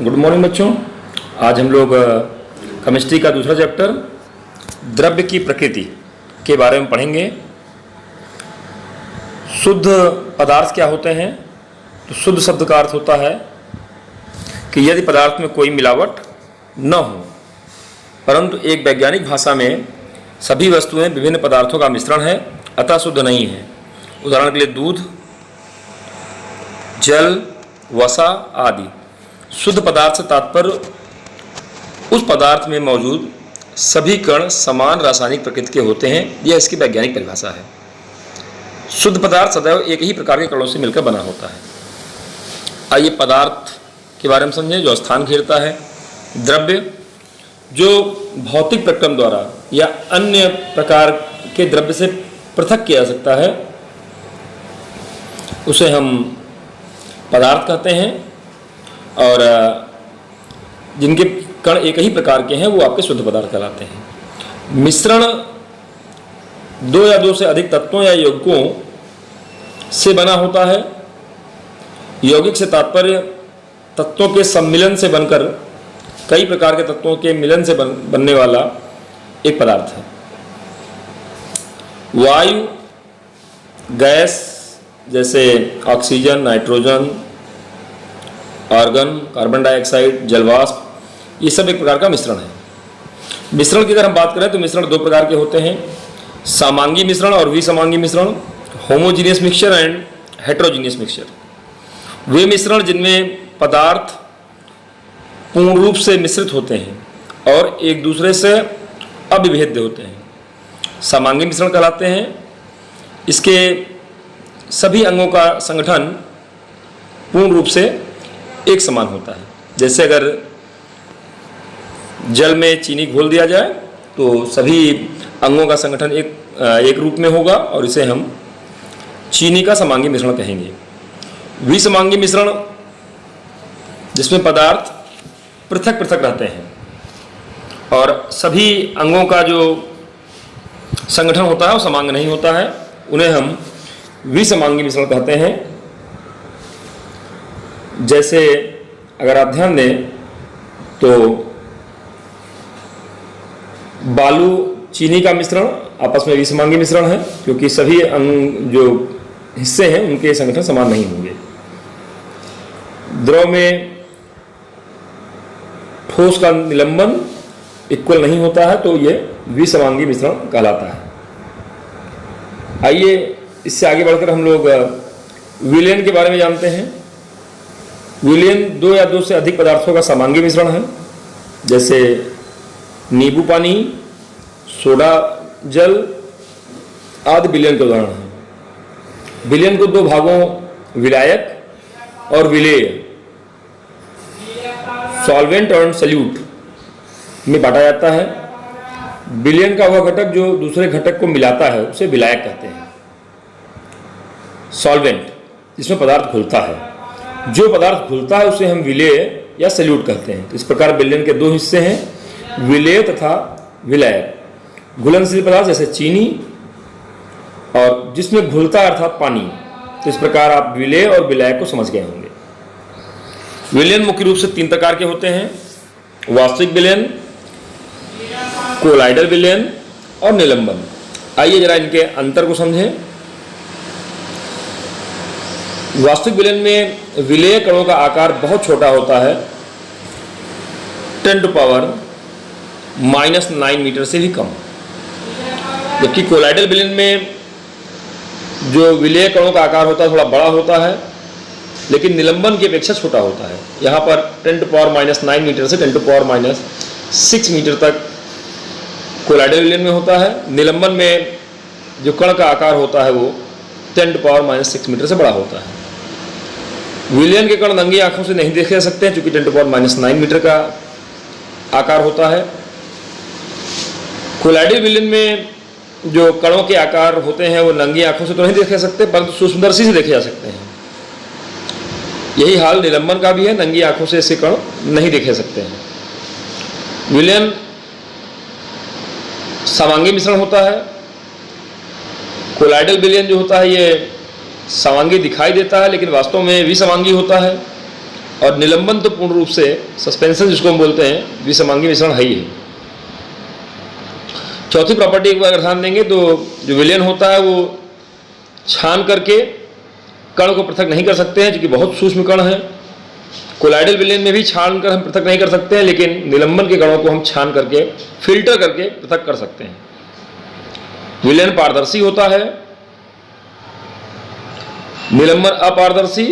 Good morning बच्चों। आज हम लोग केमिस्ट्री का दूसरा चैप्टर द्रव्य की प्रकृति के बारे में पढ़ेंगे। शुद्ध पदार्थ क्या होते हैं? तो शुद्ध शब्द का अर्थ होता है कि यदि पदार्थ में कोई मिलावट न हो, परंतु एक वैज्ञानिक भाषा में सभी वस्तुएं विभिन्न पदार्थों का मिश्रण है, अतः शुद्ध नहीं है। उदाहरण के लिए दूध, जल, वसा आदि। शुद्ध पदार्थ से तात्पर्य उस पदार्थ में मौजूद सभी कण समान रासायनिक प्रकृति के होते हैं, यह इसकी वैज्ञानिक परिभाषा है। शुद्ध पदार्थ सदैव एक ही प्रकार के कणों से मिलकर बना होता है। आइए पदार्थ के बारे में समझें जो स्थान घेरता है। द्रव्य जो भौतिक प्रक्रम द्वारा या अन्य प्रकार के द्रव्य से पृथक किया जा सकता है, उसे हम पदार्थ कहते हैं। और जिनके कण एक ही प्रकार के हैं वो आपके शुद्ध पदार्थ कहलाते हैं। मिश्रण दो या दो से अधिक तत्वों या यौगिकों से बना होता है। यौगिक से तात्पर्य तत्वों के सम्मिलन से बनकर कई प्रकार के तत्वों के मिलन से बनने वाला एक पदार्थ है। वायु, गैस जैसे oxygen, nitrogen, argon, carbon dioxide, जलवाष्प, ये सब एक प्रकार का मिश्रण है। मिश्रण की अगर हम बात करें तो मिश्रण दो प्रकार के होते हैं, समांगी मिश्रण और विसमांगी मिश्रण। Homogeneous mixture and heterogeneous mixture. वे मिश्रण जिनमें पदार्थ पूर्ण रूप से मिश्रित होते हैं और एक दूसरे से अविभेद्य होते हैं, समांगी मिश्रण कहलाते हैं। इसके सभी अंगों का संगठन पूर्ण रूप से एक समान होता है। जैसे अगर जल में चीनी घोल दिया जाए तो सभी अंगों का संगठन एक रूप में होगा और इसे हम चीनी का समांगी मिश्रण कहेंगे। विसमांगी मिश्रण जिसमें पदार्थ पृथक पृथक रहते हैं और सभी अंगों का जो संगठन होता है वो समांग नहीं होता है, उन्हें हम विसमांगी मिश्रण कहते हैं। जैसे अगर आप ध्यान दें तो बालू चीनी का मिश्रण आपस में विसमांगी मिश्रण है, क्योंकि सभी अंग जो हिस्से हैं उनके संगठन समान नहीं होंगे। द्रव में ठोस का निलंबन इक्वल नहीं होता है तो ये विसमांगी मिश्रण कहलाता है। आइए इससे आगे बढ़कर हम लोग विलयन के बारे में जानते हैं। विलयन दो या दो से अधिक पदार्थों का समांगी मिश्रण है। जैसे नींबू पानी, सोडा जल आदि विलयन के उदाहरण हैं। विलयन को दो भागों विलायक और विलेय, सॉल्वेंट और सल्यूट में बांटा जाता है। विलयन का वह घटक जो दूसरे घटक को मिलाता है उसे विलायक कहते हैं। सॉल्वेंट जिसमें पदार्थ घुलता है, जो पदार्थ घुलता है उसे हम विलेय या सल्यूट कहते हैं। इस प्रकार विलयन के दो हिस्से हैं, विलेय तथा विलायक। घुलनशील पदार्थ जैसे चीनी और जिसमें घुलता अर्थात पानी। तो इस प्रकार आप विलेय और विलायक को समझ गए होंगे। विलयन मुख्य रूप से तीन प्रकार के होते हैं, वास्तविक विलयन, कोलाइडल विलयन और निलंबन। आइए जरा इनके अंतर को समझें। वास्तविक विलयन में विलेय कणों का आकार बहुत छोटा होता है, 10⁻⁻⁹ मीटर से भी कम। जबकि कोलाइडल विलयन में जो विलेय कणों का आकार होता है थोड़ा बड़ा होता है, लेकिन निलंबन की अपेक्षा छोटा होता है। यहाँ पर 10⁻⁹ मीटर से 10⁻⁶ मीटर तक कोलाइडल विलयन में होता है। निलंबन में जो कण का आकार होता है वो 10⁻⁻6 मीटर से बड़ा होता है। विलयन के कण नंगी आंखों से नहीं देखे जा सकते हैं, चूंकि 10⁻⁹ मीटर का आकार होता है। कोलाइडल विलयन में जो कणों के आकार होते हैं वो नंगी आंखों से तो नहीं देखे जा सकते, परंतु सूक्ष्मदर्शी से देखे जा सकते हैं। यही हाल निलंबन का भी है, नंगी आंखों से ऐसे कण नहीं देखे सकते हैं। विलयन समांगी मिश्रण होता है। कोलाइडल विलयन जो होता है ये समांगी दिखाई देता है लेकिन वास्तव में विसमांगी होता है। और निलंबन तो पूर्ण रूप से सस्पेंशन जिसको हम बोलते हैं विसमांगी मिश्रण है ही है। चौथी प्रॉपर्टी एक बार ध्यान देंगे तो जो विलयन होता है वो छान करके कण को पृथक नहीं कर सकते हैं, क्योंकि बहुत सूक्ष्म कण है। कोलाइडल विलयन में भी छान कर हम पृथक नहीं कर सकते हैं, लेकिन निलंबन के कणों को हम छान करके फिल्टर करके पृथक कर सकते हैं। विलयन पारदर्शी होता है, निलंबन अपारदर्शी,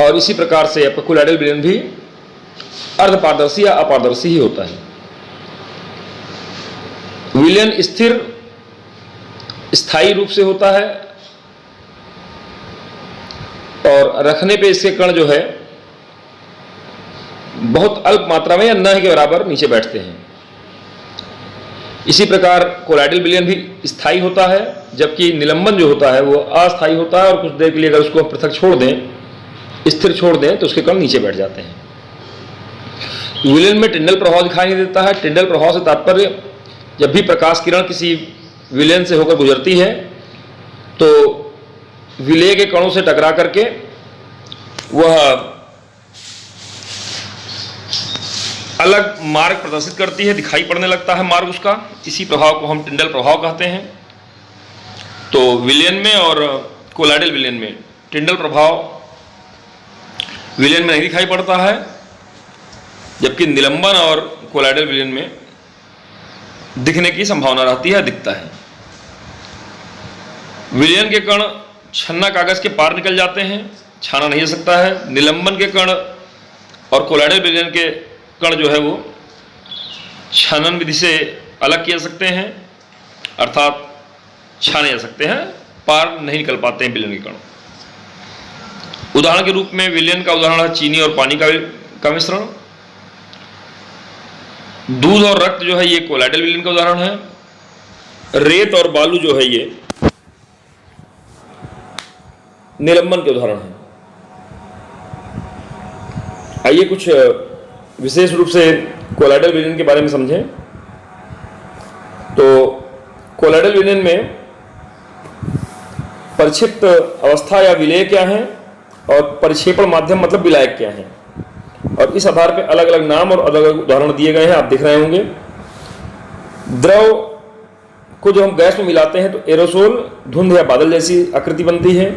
और इसी प्रकार से आपका कोलाइडल विलयन भी अर्धपारदर्शी या अपारदर्शी ही होता है। विलयन स्थिर स्थायी रूप से होता है और रखने पे इसके कण जो है बहुत अल्प मात्रा में या न के बराबर नीचे बैठते हैं। इसी प्रकार कोलाइडल विलयन भी स्थायी होता है, जबकि निलंबन जो होता है वो अस्थायी होता है और कुछ देर के लिए अगर उसको पृथक छोड़ दें, स्थिर छोड़ दें, तो उसके कण नीचे बैठ जाते हैं। विलयन में टिंडल प्रभाव दिखाई नहीं देता है। टिंडल प्रभाव से तात्पर्य जब भी प्रकाश किरण किसी विलयन से होकर गुजरती है तो विलेय के कणों से टकरा करके वह अलग मार्ग प्रदर्शित करती है, दिखाई पड़ने लगता है मार्ग उसका। इसी प्रभाव को हम टिंडल प्रभाव कहते हैं। तो विलयन में और कोलाइडल विलयन में टिंडल प्रभाव विलयन में नहीं दिखाई पड़ता है, जबकि निलंबन और कोलाइडल विलयन में दिखने की संभावना रहती है, दिखता है। विलयन के कण छन्ना कागज के पार निकल जाते हैं, छाना नहीं जा सकता है। निलंबन के कण और कोलाइडल विलयन के कण जो है वो छानन विधि से अलग किए जा सकते हैं, अर्थात छाने जा सकते हैं, पार नहीं निकल पाते हैं विलयन के कण। उदाहरण के रूप में विलयन का उदाहरण है चीनी और पानी का मिश्रण। दूध और रक्त जो है ये कोलाइडल विलयन का उदाहरण है। रेत और बालू जो है ये निलंबन के उदाहरण है। आइए कुछ विशेष रूप से कोलाइडल विलयन के बारे में समझें। तो कोलाइडल विलयन में परिक्षिप्त अवस्था या विलेय क्या है और परिक्षेपण माध्यम मतलब विलायक क्या है, और इस आधार पर अलग अलग नाम और अलग अलग उदाहरण दिए गए हैं, आप देख रहे होंगे। द्रव को जब हम गैस में मिलाते हैं तो एरोसोल धुंध या बादल जैसी आकृति बनती है।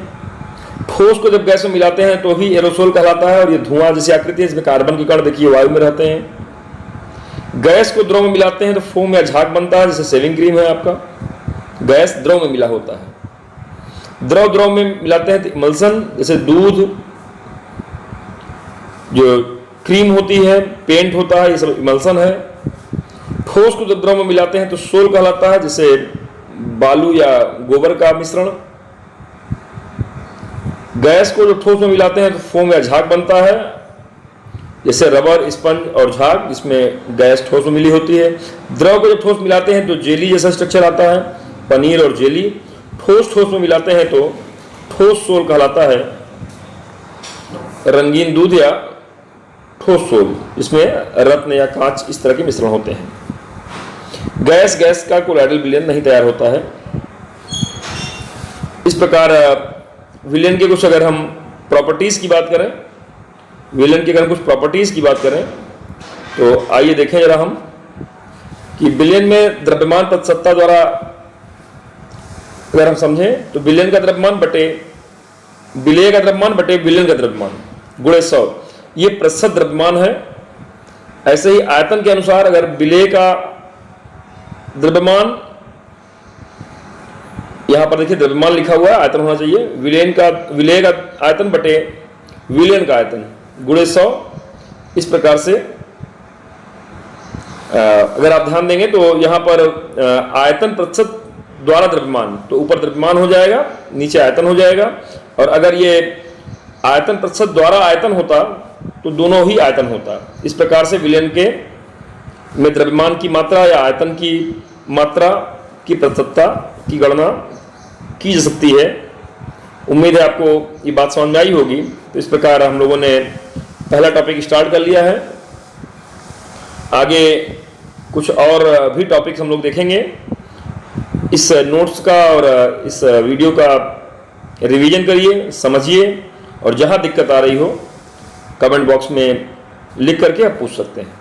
ठोस को जब गैस में मिलाते हैं तो भी एरोसोल कहलाता है और ये धुआं जैसी आकृति है, इसमें कार्बन के कण देखिए वायु में रहते हैं। गैस को द्रव में मिलाते हैं तो फोम या झाग बनता है, जैसे सेविंग क्रीम है आपका, गैस द्रव में मिला होता है। द्रव में मिलाते हैं तो इमल्सन, जैसे दूध, जो क्रीम होती है, पेंट होता है, ये सब इमल्सन है। ठोस को जब द्रव में मिलाते हैं तो सोल कहलाता है, जैसे बालू या गोबर का मिश्रण। गैस को जब ठोस में मिलाते हैं तो फोम या झाग बनता है, जैसे रबर, स्पंज और झाग, जिसमें गैस ठोस में मिली होती है। द्रव को जब ठोस मिलाते हैं तो जेली जैसा स्ट्रक्चर आता है, पनीर और जेली। ठोस में मिलाते हैं तो ठोस सोल कहलाता है, रंगीन दूध या ठोस सोल, इसमें रत्न या कांच इस तरह के मिश्रण होते हैं। गैस का कोलाइडल विलयन नहीं तैयार होता है। इस प्रकार विलयन के कुछ अगर हम प्रॉपर्टीज की बात करें, विलयन की अगर कुछ प्रॉपर्टीज की बात करें तो आइए देखें जरा हम कि विलयन में द्रव्यमान प्रतिशतता द्वारा अगर हम समझें तो विलयन का द्रव्यमान बटे विलेय का द्रव्यमान बटे विलयन का द्रव्यमान गुणे 100, ये प्रतिशत द्रव्यमान है। ऐसे ही आयतन के अनुसार अगर विलेय का द्रव्यमान, यहां पर देखिए द्रव्यमान लिखा हुआ है, आयतन होना चाहिए, विलेय का आयतन बटे विलयन का आयतन गुणे 100। इस प्रकार से अगर आप ध्यान देंगे तो यहां पर आयतन प्रतिशत द्वारा द्रव्यमान, तो ऊपर द्रव्यमान हो जाएगा, नीचे आयतन हो जाएगा। और अगर ये आयतन प्रतिशत द्वारा आयतन होता तो दोनों ही आयतन होता। इस प्रकार से विलयन के में द्रव्यमान की मात्रा या आयतन की मात्रा की प्रतिशतता की गणना की जा सकती है। उम्मीद है आपको ये बात समझ में आई होगी। तो इस प्रकार हम लोगों ने पहला टॉपिक स्टार्ट कर लिया है। आगे कुछ और भी टॉपिक्स हम लोग देखेंगे। इस नोट्स का और इस वीडियो का रिवीजन करिए, समझिए और जहाँ दिक्कत आ रही हो कमेंट बॉक्स में लिख करके आप पूछ सकते हैं।